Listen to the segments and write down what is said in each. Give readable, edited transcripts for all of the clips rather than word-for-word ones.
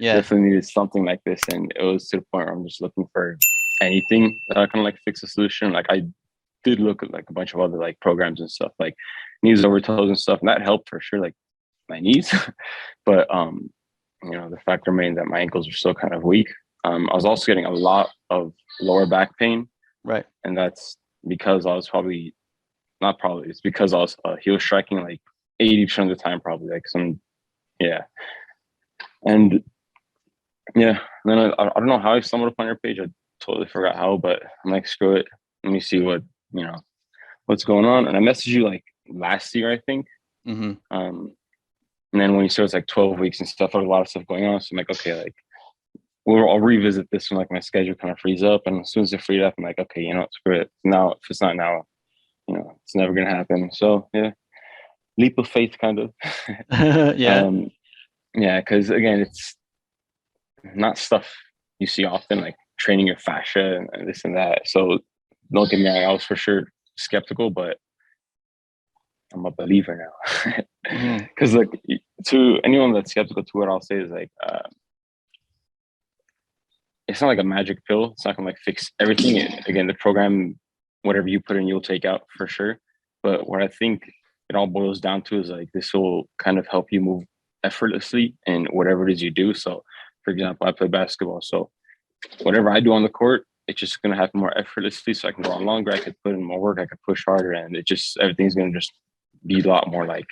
Yeah. definitely needed something like this, and it was to the point where I'm just looking for anything that I kind of like fix a solution. Like I did look at like a bunch of other like programs and stuff, like knees over toes and stuff, and that helped for sure, like my knees. But the fact remained that my ankles were still kind of weak. I was also getting a lot of lower back pain, Right. and that's because I was probably not probably it's because I was heel striking like 80% of the time, probably like some yeah. And yeah, then I don't know how I stumbled upon your page. I totally forgot how, but I'm like, screw it. Let me see you know what's going on. And I messaged you like last year, I think. Mm-hmm. And then when you said it's like 12 weeks and stuff, there was a lot of stuff going on. So I'm like, okay, like I'll revisit this when like my schedule kind of frees up. And as soon as it freed up, I'm like, okay, screw it. Now, if it's not now, it's never gonna happen. So yeah, leap of faith, kind of. Yeah. Yeah, because again, it's not stuff you see often, like training your fascia and this and that. So don't get me wrong, I was for sure skeptical, but I'm a believer now. Mm-hmm. Because like to anyone that's skeptical, to what I'll say is like it's not like a magic pill. It's not gonna like fix everything. Again, the program, whatever you put in, you'll take out for sure. But what I think it all boils down to is like this will kind of help you move effortlessly in whatever it is you do. So, for example, I play basketball, so whatever I do on the court, it's just gonna happen more effortlessly. So I can go on longer. I could put in more work. I could push harder, and everything's gonna just be a lot more like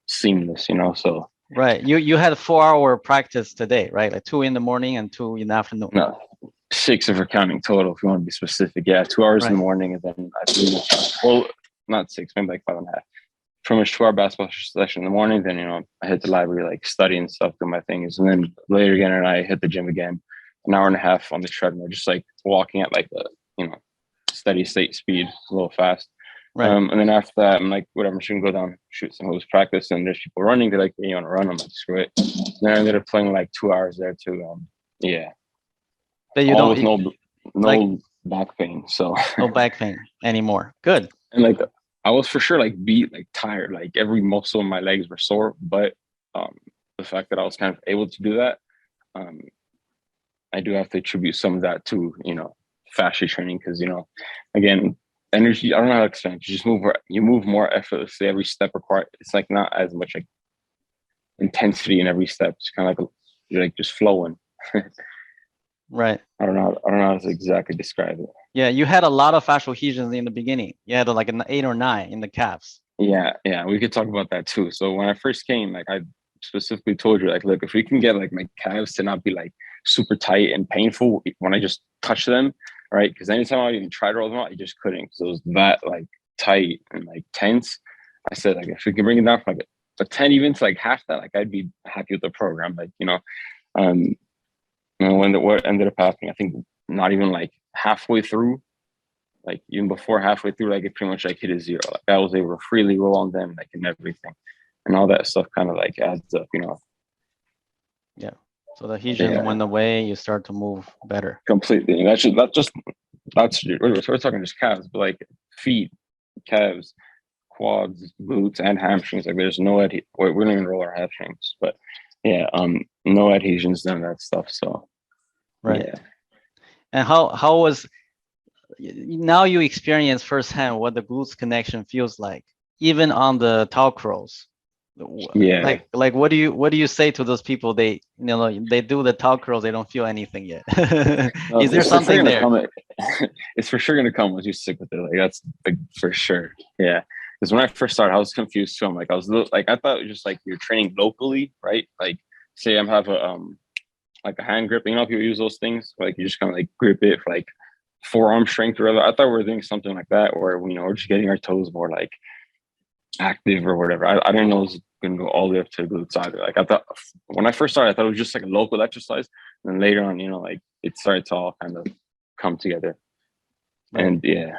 seamless. So Right. You had a 4 hour practice today, right? Like 2 in the morning and 2 in the afternoon. no, 6 if we're counting total. If you want to be specific, yeah, 2 hours in Right. the morning, and then I pretty much not 6, maybe like 5.5. Pretty much 2 hour basketball session in the morning. Then I hit the library, like study and stuff, do my things, and then later again, and I hit the gym again, an hour and a half on the treadmill, just like walking at like the steady state speed, a little fast. Right. And then after that, I'm like, whatever, I'm just gonna go down, shoot some hoops, practice. And there's people running. They're like, hey, you want to run? I'm like, screw it. Then I ended up playing like 2 hours there too. Yeah, But you all don't with no like back pain. So no back pain anymore. Good. and like I was for sure like beat, like tired, like every muscle in my legs were sore. But the fact that I was kind of able to do that, um, I do have to attribute some of that to fascia training because again, energy. I don't know how to explain it. You move more effortlessly every step required. It's like not as much like intensity in every step. It's kind of like you're like just flowing. Right. I don't know how to exactly describe it. Yeah, you had a lot of fascial adhesions in the beginning. You had like an 8 or 9 in the calves. Yeah, we could talk about that too. So when I first came, like I specifically told you, like, look, if we can get like my calves to not be like super tight and painful when I just touch them, right? Because anytime I even tried to roll them out, I just couldn't because it was that like tight and like tense. I said, like, if we can bring it down from like a 10 even to like half that, like I'd be happy with the program. Like, um, what ended up happening, I think not even like halfway through, like even before halfway through, like it pretty much like hit a zero. Like I was able to freely roll on them, like and everything, and all that stuff kind of like adds up. Yeah. So the adhesions Yeah, went away. You start to move better. completely. And we're talking just calves, but like feet, calves, quads, glutes, and hamstrings. Like there's no we don't even roll our hamstrings, but yeah, no adhesions, none of that stuff. So Right. yeah. And how was now you experience firsthand what the glutes connection feels like, even on the talk rows. Yeah, Like what do you say to those people? They do the talk rows, they don't feel anything yet. no, Is there it's for sure something gonna there? come. It's for sure gonna come once you stick with it. Like that's like for sure. Yeah, because when I first started, I was confused too. I'm like, like I thought it was just like you're training locally, right? Like, say I'm have a like a hand grip. People use those things. Like you just kind of like grip it for like forearm strength or other. I thought we were doing something like that, where we're just getting our toes more like active or whatever. I didn't know it was gonna go all the way up to glutes either. Like I thought when I first started, I thought it was just like a local exercise. And then later on, like it started to all kind of come together. Right. And yeah.